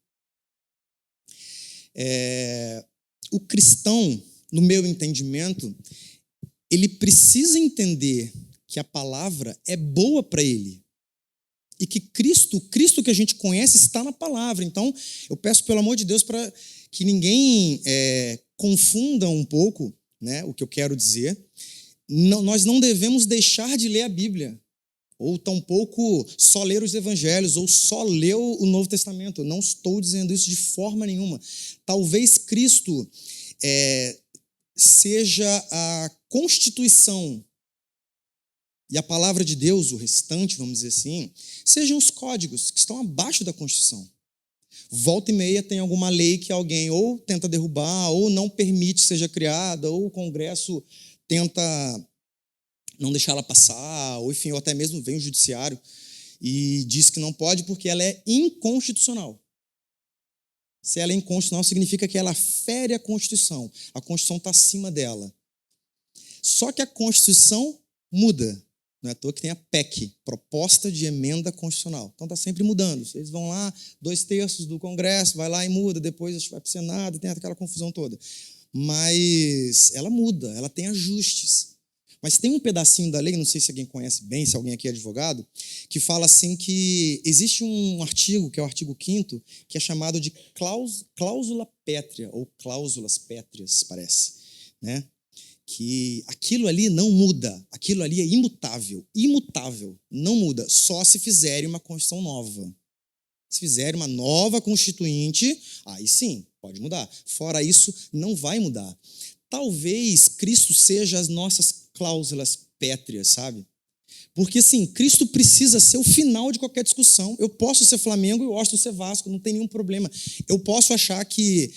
O cristão, no meu entendimento, ele precisa entender que a palavra é boa para ele. E que o Cristo que a gente conhece está na palavra. Então, eu peço pelo amor de Deus para que ninguém confunda um pouco, né, o que eu quero dizer. Nós não devemos deixar de ler a Bíblia, ou tampouco só ler os evangelhos, ou só ler o Novo Testamento. Eu não estou dizendo isso de forma nenhuma. Talvez Cristo seja a constituição e a palavra de Deus, o restante, vamos dizer assim, sejam os códigos que estão abaixo da Constituição. Volta e meia tem alguma lei que alguém ou tenta derrubar, ou não permite que seja criada, ou o Congresso tenta não deixar ela passar, ou enfim, ou até mesmo vem o judiciário e diz que não pode porque ela é inconstitucional. Se ela é inconstitucional, significa que ela fere a Constituição. A Constituição está acima dela. Só que a Constituição muda. Não é à toa que tem a PEC, Proposta de Emenda Constitucional. Então está sempre mudando. Vocês vão lá, 2/3 do Congresso, vai lá e muda, depois vai para o Senado, tem aquela confusão toda. Mas ela muda, ela tem ajustes. Mas tem um pedacinho da lei, não sei se alguém conhece bem, se alguém aqui é advogado, que fala assim que existe um artigo, que é o artigo 5º, que é chamado de cláusula pétrea, ou cláusulas pétreas, parece, né? Que aquilo ali não muda, aquilo ali é imutável, não muda, só se fizerem uma Constituição nova. Se fizerem uma nova Constituinte, aí sim, pode mudar. Fora isso, não vai mudar. Talvez Cristo seja as nossas cláusulas pétreas, sabe? Porque, sim, Cristo precisa ser o final de qualquer discussão. Eu posso ser Flamengo e o Washington ser Vasco, não tem nenhum problema. Eu posso achar que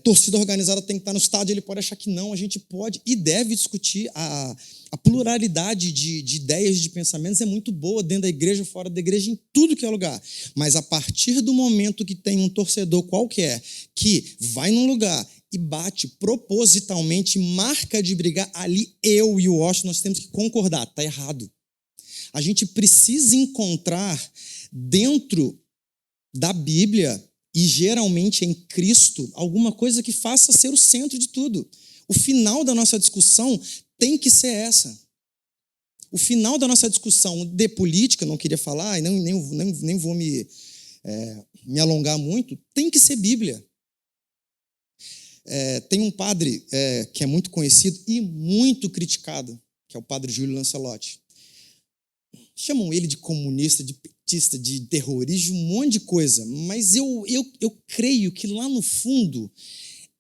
torcida organizada tem que estar no estádio, ele pode achar que não. A gente pode e deve discutir. A pluralidade de ideias, de pensamentos é muito boa dentro da igreja, fora da igreja, em tudo que é lugar. Mas a partir do momento que tem um torcedor qualquer que vai num lugar e bate propositalmente, marca de brigar, ali eu e o Washington nós temos que concordar, está errado. A gente precisa encontrar dentro da Bíblia e geralmente em Cristo alguma coisa que faça ser o centro de tudo. O final da nossa discussão tem que ser essa. O final da nossa discussão de política, não queria falar, e nem vou me alongar muito, tem que ser Bíblia. Tem um padre que é muito conhecido e muito criticado, que é o padre Júlio Lancelotti. Chamam ele de comunista, de petista, de terrorista, de um monte de coisa, mas eu creio que lá no fundo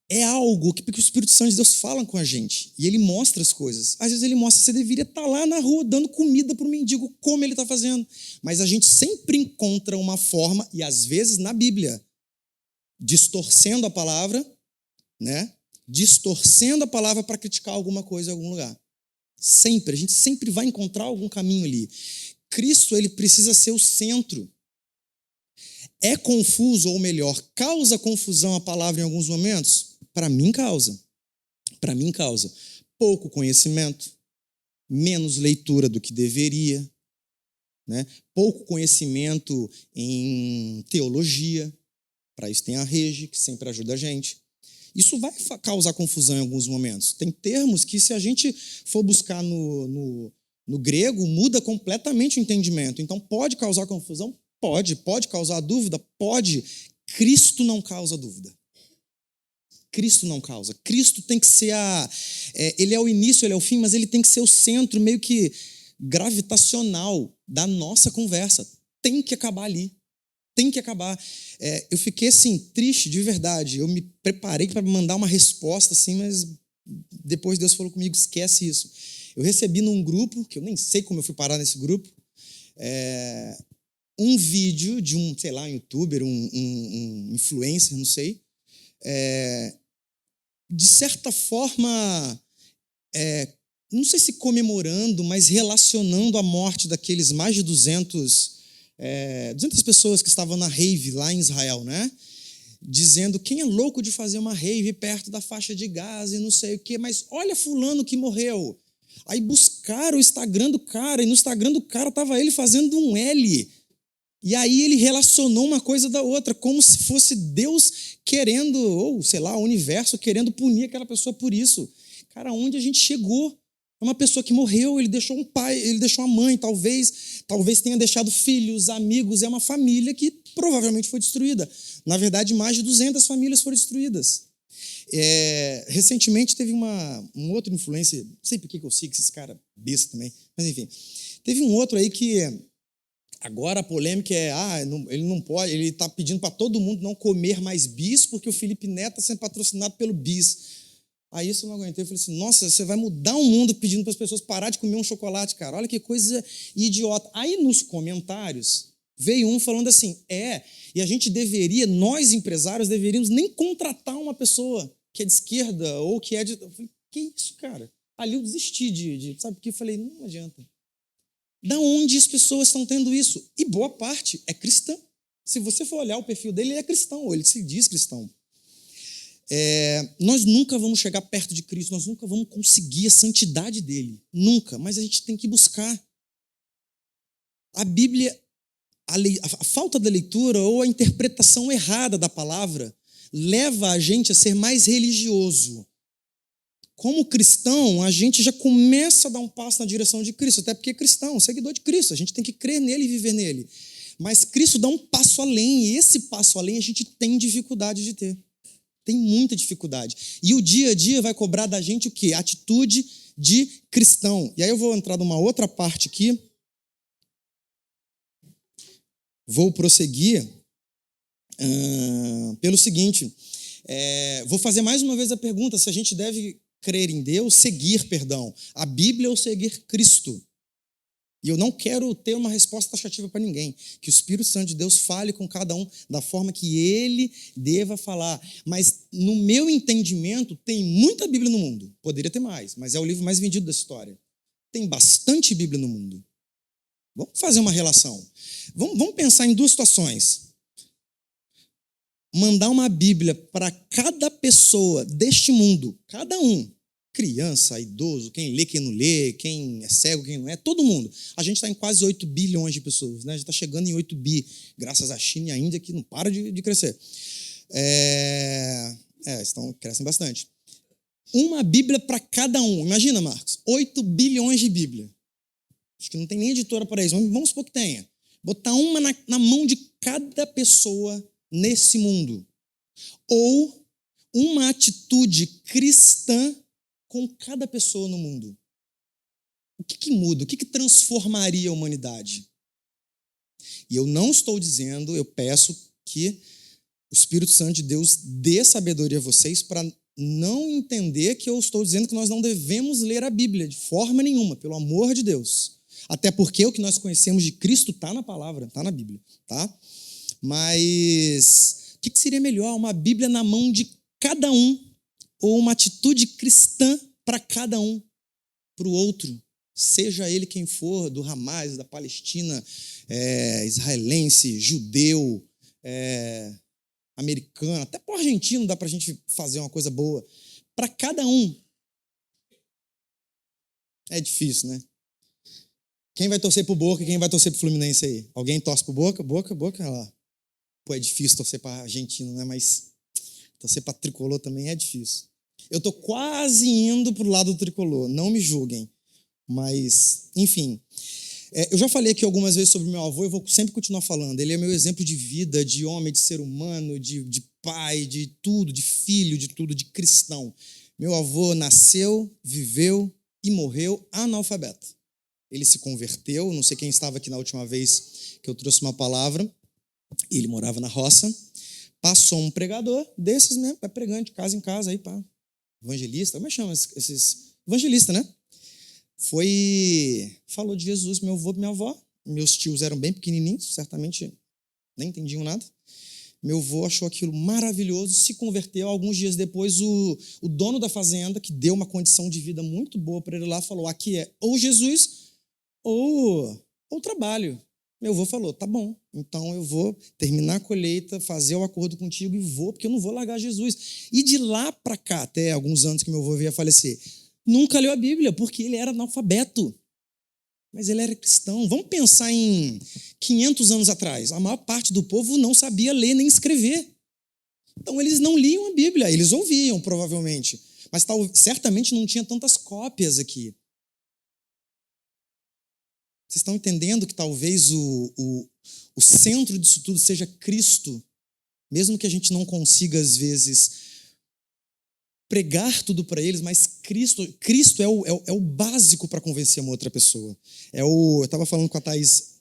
é algo que o Espírito Santo de Deus fala com a gente, e ele mostra as coisas. Às vezes ele mostra, você deveria estar lá na rua dando comida para o mendigo, como ele está fazendo. Mas a gente sempre encontra uma forma, e às vezes na Bíblia, distorcendo a palavra, né? Distorcendo a palavra para criticar alguma coisa em algum lugar. Sempre, a gente sempre vai encontrar algum caminho ali. Cristo, ele precisa ser o centro. É confuso, ou melhor, causa confusão a palavra em alguns momentos? Para mim causa. Para mim causa. Pouco conhecimento, menos leitura do que deveria, né? Pouco conhecimento em teologia. Para isso tem a Regi, que sempre ajuda a gente. Isso vai causar confusão em alguns momentos. Tem termos que, se a gente for buscar no grego, muda completamente o entendimento. Então, pode causar confusão? Pode. Pode causar dúvida? Pode. Cristo não causa dúvida. Cristo não causa. Cristo tem que ser ele é o início, ele é o fim, mas ele tem que ser o centro meio que gravitacional da nossa conversa. Tem que acabar ali. Tem que acabar. Eu fiquei assim, triste de verdade. Eu me preparei para mandar uma resposta, assim, mas depois Deus falou comigo, esquece isso. Eu recebi num grupo, que eu nem sei como eu fui parar nesse grupo, um vídeo de um, sei lá, um youtuber, um influencer, não sei, de certa forma, não sei se comemorando, mas relacionando a morte daqueles mais de 200 pessoas que estavam na rave lá em Israel, né? Dizendo quem é louco de fazer uma rave perto da faixa de Gaza e não sei o quê, mas olha fulano que morreu. Aí buscaram o Instagram do cara, e no Instagram do cara estava ele fazendo um L. E aí ele relacionou uma coisa da outra, como se fosse Deus querendo, ou sei lá, o universo querendo punir aquela pessoa por isso. Cara, onde a gente chegou? É uma pessoa que morreu, ele deixou um pai, ele deixou uma mãe, talvez tenha deixado filhos, amigos, é uma família que provavelmente foi destruída. Na verdade, mais de 200 famílias foram destruídas. Recentemente teve um outro influencer, não sei por que eu sigo esses caras besta também, mas enfim, teve um outro aí que agora a polêmica ele não pode, ele está pedindo para todo mundo não comer mais bis porque o Felipe Neto está sendo patrocinado pelo bis. Aí isso eu não aguentei, eu falei assim, nossa, você vai mudar o mundo pedindo para as pessoas parar de comer um chocolate, cara, olha que coisa idiota. Aí nos comentários veio um falando assim, e a gente deveria, nós empresários, deveríamos nem contratar uma pessoa que é de esquerda ou que é de... Eu falei, que isso, cara? Ali eu desisti sabe, porque eu falei, não adianta. Da onde as pessoas estão tendo isso? E boa parte é cristã. Se você for olhar o perfil dele, ele é cristão, ou ele se diz cristão. Nós nunca vamos chegar perto de Cristo, nós nunca vamos conseguir a santidade dele. Nunca, mas a gente tem que buscar. A Bíblia, a falta da leitura ou a interpretação errada da palavra leva a gente a ser mais religioso. Como cristão, a gente já começa a dar um passo na direção de Cristo, até porque é cristão, seguidor de Cristo, a gente tem que crer nele e viver nele. Mas Cristo dá um passo além, e esse passo além a gente tem dificuldade de ter. Tem muita dificuldade. E o dia a dia vai cobrar da gente o quê? Atitude de cristão. E aí eu vou entrar numa outra parte aqui. Vou prosseguir pelo seguinte. Vou fazer mais uma vez a pergunta se a gente deve crer em Deus, seguir a Bíblia ou seguir Cristo. E eu não quero ter uma resposta taxativa para ninguém. Que o Espírito Santo de Deus fale com cada um da forma que ele deva falar. Mas, no meu entendimento, tem muita Bíblia no mundo. Poderia ter mais, mas é o livro mais vendido da história. Tem bastante Bíblia no mundo. Vamos fazer uma relação. Vamos pensar em duas situações. Mandar uma Bíblia para cada pessoa deste mundo, cada um, criança, idoso, quem lê, quem não lê, quem é cego, quem não é, todo mundo. A gente está em quase 8 bilhões de pessoas, né? A gente está chegando em 8 bi, graças à China e à Índia, que não para de crescer. Crescem bastante. Uma Bíblia para cada um. Imagina, Marcos, 8 bilhões de Bíblia. Acho que não tem nem editora para isso, mas vamos supor que tenha. Botar uma na mão de cada pessoa nesse mundo. Ou uma atitude cristã com cada pessoa no mundo. O que muda? O que transformaria a humanidade? E eu não estou dizendo, eu peço que o Espírito Santo de Deus dê sabedoria a vocês para não entender que eu estou dizendo que nós não devemos ler a Bíblia de forma nenhuma, pelo amor de Deus. Até porque o que nós conhecemos de Cristo está na palavra, está na Bíblia, tá? Mas o que seria melhor? Uma Bíblia na mão de cada um ou uma atitude cristã para cada um, para o outro, seja ele quem for, do Hamas, da Palestina, israelense, judeu, americano, até para o argentino dá para a gente fazer uma coisa boa. Para cada um. É difícil, né? Quem vai torcer pro Boca e quem vai torcer pro Fluminense aí? Alguém torce pro Boca? Boca, olha lá. Pô, é difícil torcer para argentino, né? Mas torcer para tricolor também é difícil. Eu tô quase indo pro lado do tricolor, não me julguem. Mas, enfim. Eu já falei aqui algumas vezes sobre meu avô, eu vou sempre continuar falando. Ele é meu exemplo de vida, de homem, de ser humano, de pai, de tudo, de filho, de tudo, de cristão. Meu avô nasceu, viveu e morreu analfabeto. Ele se converteu, não sei quem estava aqui na última vez que eu trouxe uma palavra. Ele morava na roça. Passou um pregador desses mesmo, vai pregando de casa em casa aí, pá. Evangelista, como é que chama esses? Evangelista, né? Falou de Jesus, meu avô e minha avó. Meus tios eram bem pequenininhos, certamente nem entendiam nada. Meu avô achou aquilo maravilhoso, se converteu. Alguns dias depois, o dono da fazenda, que deu uma condição de vida muito boa para ele lá, falou, aqui é ou Jesus ou trabalho. Meu avô falou, tá bom, então eu vou terminar a colheita, fazer o acordo contigo e vou, porque eu não vou largar Jesus. E de lá para cá, até alguns anos que meu avô veio a falecer, nunca leu a Bíblia, porque ele era analfabeto. Mas ele era cristão. Vamos pensar em 500 anos atrás. A maior parte do povo não sabia ler nem escrever. Então eles não liam a Bíblia, eles ouviam provavelmente, mas certamente não tinha tantas cópias aqui. Vocês estão entendendo que talvez o centro disso tudo seja Cristo, mesmo que a gente não consiga, às vezes, pregar tudo para eles, mas Cristo é o básico para convencer uma outra pessoa. Eu estava falando com a Thaís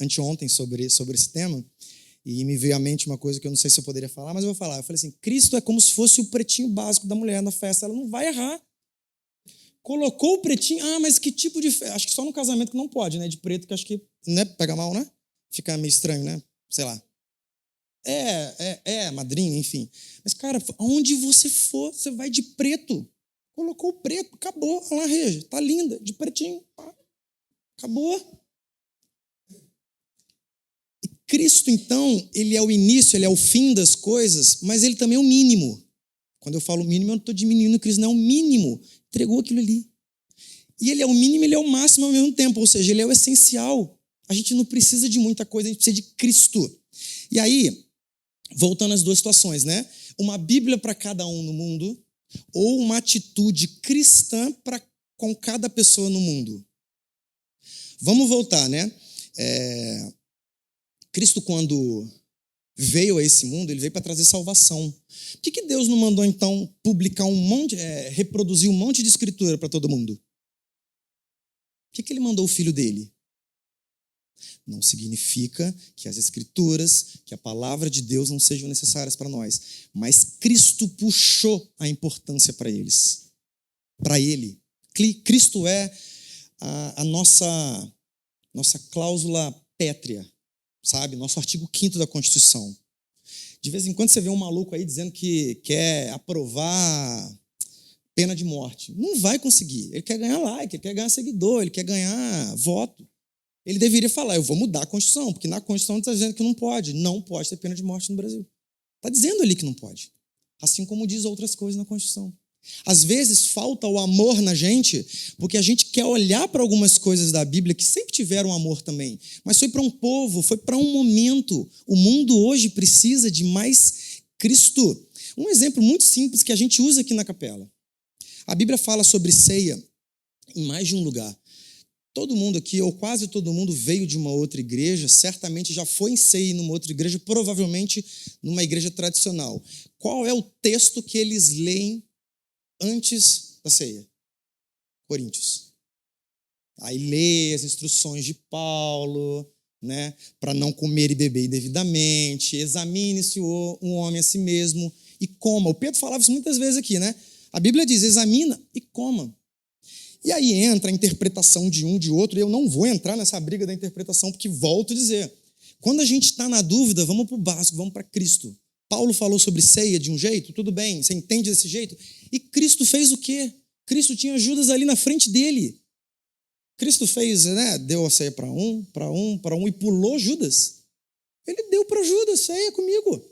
anteontem, sobre esse tema, E me veio à mente uma coisa que eu não sei se eu poderia falar, mas eu vou falar. Eu falei assim, Cristo é como se fosse o pretinho básico da mulher na festa. Ela não vai errar. Colocou o pretinho, mas que tipo de festa? Acho que só no casamento que não pode, né? De preto, que acho que, né? Pega mal, né? Fica meio estranho, né? Sei lá. Madrinha, enfim. Mas, cara, aonde você for, você vai de preto. Colocou o preto, acabou. Olha lá, Regia, tá linda, de pretinho. Acabou. E Cristo, então, ele é o início, ele é o fim das coisas, mas ele também é o mínimo. Quando eu falo mínimo, eu não estou diminuindo Cristo, não é o mínimo. Entregou aquilo ali. E ele é o mínimo, ele é o máximo ao mesmo tempo, ou seja, ele é o essencial. A gente não precisa de muita coisa, a gente precisa de Cristo. E aí, voltando às duas situações, né? Uma Bíblia para cada um no mundo, ou uma atitude cristã com cada pessoa no mundo. Vamos voltar, né? Cristo, quando veio a esse mundo, ele veio para trazer salvação. Por que Deus não mandou, então, publicar reproduzir um monte de escritura para todo mundo? Por que ele mandou o filho dele? Não significa que as escrituras, que a palavra de Deus não sejam necessárias para nós, mas Cristo puxou a importância para eles. Para ele. Cristo é a nossa cláusula pétrea, sabe? Nosso artigo 5º da Constituição. De vez em quando você vê um maluco aí dizendo que quer aprovar pena de morte. Não vai conseguir. Ele quer ganhar like, ele quer ganhar seguidor, ele quer ganhar voto. Ele deveria falar, eu vou mudar a Constituição, porque na Constituição está dizendo que não pode ter pena de morte no Brasil. Está dizendo ali que não pode. Assim como diz outras coisas na Constituição. Às vezes falta o amor na gente, porque a gente quer olhar para algumas coisas da Bíblia que sempre tiveram amor também, mas foi para um povo, foi para um momento. O mundo hoje precisa de mais Cristo. Um exemplo muito simples que a gente usa aqui na capela. A Bíblia fala sobre ceia em mais de um lugar. Todo mundo aqui, ou quase todo mundo, veio de uma outra igreja, certamente já foi em ceia numa outra igreja, provavelmente numa igreja tradicional. Qual é o texto que eles leem antes da ceia? Coríntios. Aí lê as instruções de Paulo, né, para não comer e beber indevidamente, examine-se um homem a si mesmo e coma. O Pedro falava isso muitas vezes aqui, né? A Bíblia diz, examina e coma. E aí entra a interpretação de um, de outro, e eu não vou entrar nessa briga da interpretação, porque volto a dizer, quando a gente está na dúvida, vamos para o básico, vamos para Cristo. Paulo falou sobre ceia de um jeito, tudo bem, você entende desse jeito? E Cristo fez o quê? Cristo tinha Judas ali na frente dele. Cristo fez, né? Deu a ceia para um e pulou Judas. Ele deu para Judas, ceia comigo.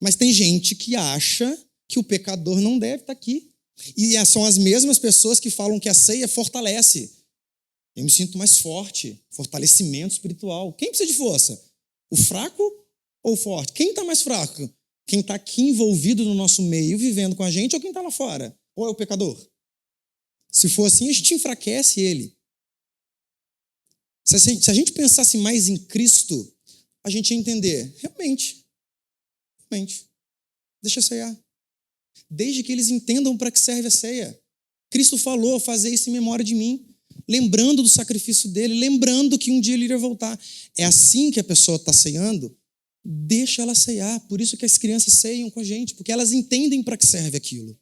Mas tem gente que acha que o pecador não deve estar aqui. E são as mesmas pessoas que falam que a ceia fortalece. Eu me sinto mais forte, fortalecimento espiritual. Quem precisa de força? O fraco ou o forte? Quem está mais fraco? Quem está aqui envolvido no nosso meio, vivendo com a gente, ou quem está lá fora? Ou é o pecador? Se for assim, a gente enfraquece ele. Se a gente pensasse mais em Cristo, a gente ia entender, realmente, deixa eu ceiar. Desde que eles entendam para que serve a ceia. Cristo falou, fazer isso em memória de mim, lembrando do sacrifício dele, lembrando que um dia ele iria voltar. É assim que a pessoa está ceando, deixa ela ceiar. Por isso que as crianças ceiam com a gente, porque elas entendem para que serve aquilo.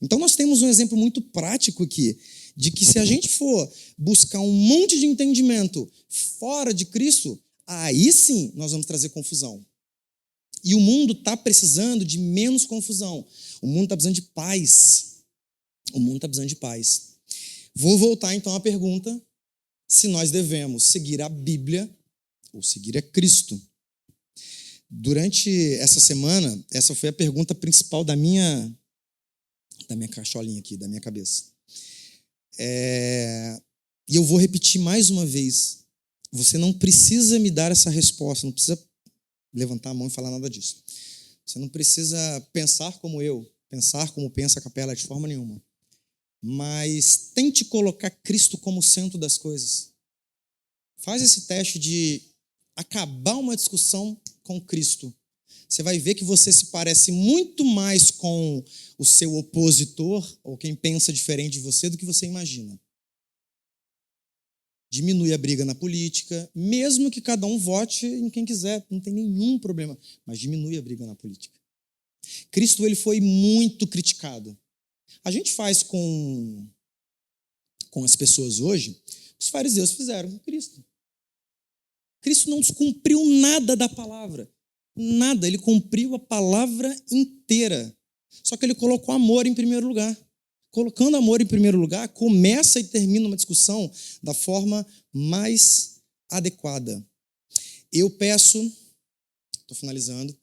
Então nós temos um exemplo muito prático aqui, de que se a gente for buscar um monte de entendimento fora de Cristo, aí sim nós vamos trazer confusão. E o mundo está precisando de menos confusão. O mundo está precisando de paz. O mundo está precisando de paz. Vou voltar então à pergunta se nós devemos seguir a Bíblia ou seguir a Cristo. Durante essa semana, essa foi a pergunta principal da minha caixolinha aqui, da minha cabeça. E eu vou repetir mais uma vez. Você não precisa me dar essa resposta, não precisa levantar a mão e falar nada disso. Você não precisa pensar como eu, pensar como pensa a capela de forma nenhuma. Mas tente colocar Cristo como centro das coisas. Faz esse teste de acabar uma discussão com Cristo. Você vai ver que você se parece muito mais com o seu opositor ou quem pensa diferente de você do que você imagina. diminui a briga na política, mesmo que cada um vote em quem quiser, não tem nenhum problema, mas diminui a briga na política. Cristo, ele foi muito criticado. A gente faz com as pessoas hoje o que os fariseus fizeram com Cristo. Cristo não descumpriu nada da palavra. Nada, ele cumpriu a palavra inteira. Só que ele colocou amor em primeiro lugar. Colocando amor em primeiro lugar, começa e termina uma discussão da forma mais adequada. Eu peço, estou finalizando,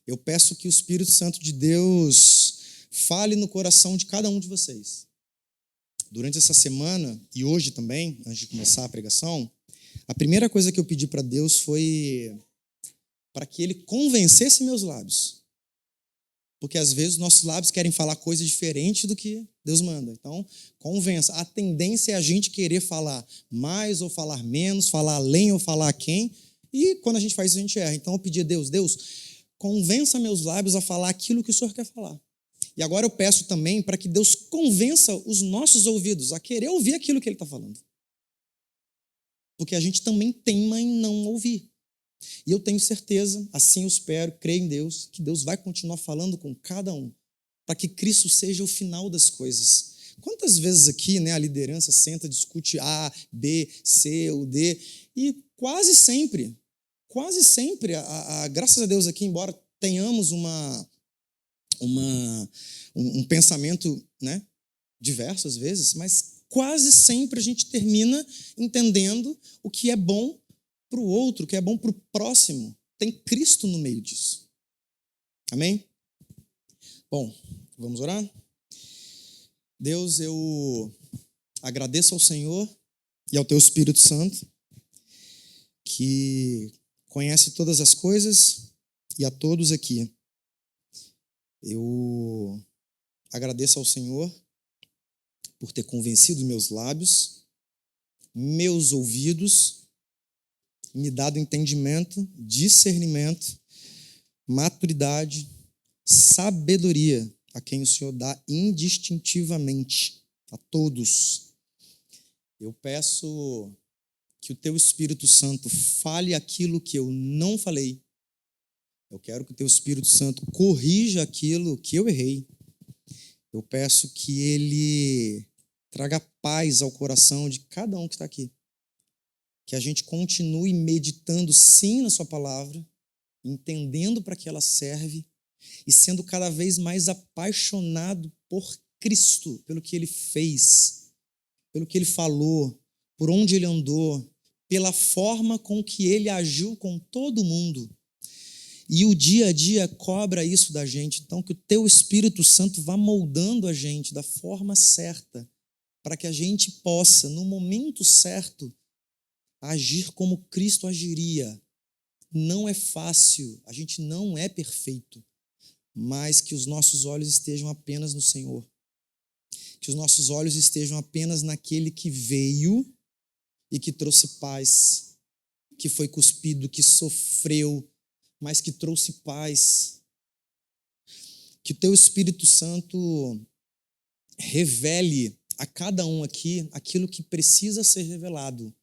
eu peço que o Espírito Santo de Deus fale no coração de cada um de vocês. Durante essa semana, e hoje também, antes de começar a pregação, a primeira coisa que eu pedi para Deus foi para que Ele convencesse meus lábios. Porque às vezes nossos lábios querem falar coisas diferentes do que Deus manda. Então, convença. A tendência é a gente querer falar mais ou falar menos, falar além ou falar a quem. E quando a gente faz isso, a gente erra. Então eu pedi a Deus, convença meus lábios a falar aquilo que o Senhor quer falar. E agora eu peço também para que Deus convença os nossos ouvidos a querer ouvir aquilo que Ele está falando. Porque a gente também teima em não ouvir. E eu tenho certeza, assim eu espero, creio em Deus, que Deus vai continuar falando com cada um, para que Cristo seja o final das coisas. Quantas vezes aqui, a liderança senta, discute A, B, C ou D, e quase sempre, graças a Deus aqui, embora tenhamos um pensamento, diverso às vezes, mas quase sempre a gente termina entendendo o que é bom para o outro, o que é bom para o próximo. Tem Cristo no meio disso. Amém? Bom, vamos orar? Deus, eu agradeço ao Senhor e ao Teu Espírito Santo, que conhece todas as coisas, e a todos aqui. Eu agradeço ao Senhor por ter convencido meus lábios, meus ouvidos, me dado entendimento, discernimento, maturidade, sabedoria, a quem o Senhor dá indistintivamente, a todos. Eu peço que o Teu Espírito Santo fale aquilo que eu não falei. Eu quero que o Teu Espírito Santo corrija aquilo que eu errei. Eu peço que Ele traga paz ao coração de cada um que está aqui. Que a gente continue meditando sim na Sua palavra, entendendo para que ela serve e sendo cada vez mais apaixonado por Cristo, pelo que Ele fez, pelo que Ele falou, por onde Ele andou, pela forma com que Ele agiu com todo mundo. E o dia a dia cobra isso da gente. Então, que o Teu Espírito Santo vá moldando a gente da forma certa, para que a gente possa, no momento certo, agir como Cristo agiria. Não é fácil, a gente não é perfeito, mas que os nossos olhos estejam apenas no Senhor. Que os nossos olhos estejam apenas naquele que veio e que trouxe paz, que foi cuspido, que sofreu, mas que trouxe paz. Que o Teu Espírito Santo revele a cada um aqui aquilo que precisa ser revelado.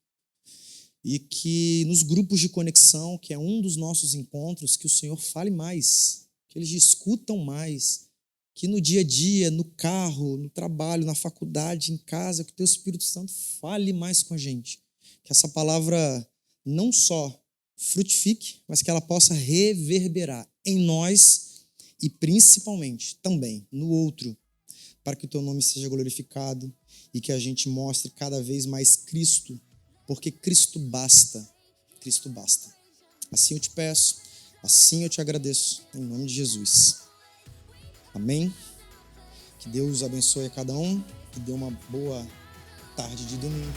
E que nos grupos de conexão, que é um dos nossos encontros, que o Senhor fale mais, que eles discutam mais, que no dia a dia, no carro, no trabalho, na faculdade, em casa, que o Teu Espírito Santo fale mais com a gente. Que essa palavra não só frutifique, mas que ela possa reverberar em nós e principalmente também no outro, para que o Teu nome seja glorificado e que a gente mostre cada vez mais Cristo, porque Cristo basta. Cristo basta. Assim eu te peço, assim eu te agradeço, em nome de Jesus. Amém? Que Deus abençoe a cada um, que dê uma boa tarde de domingo.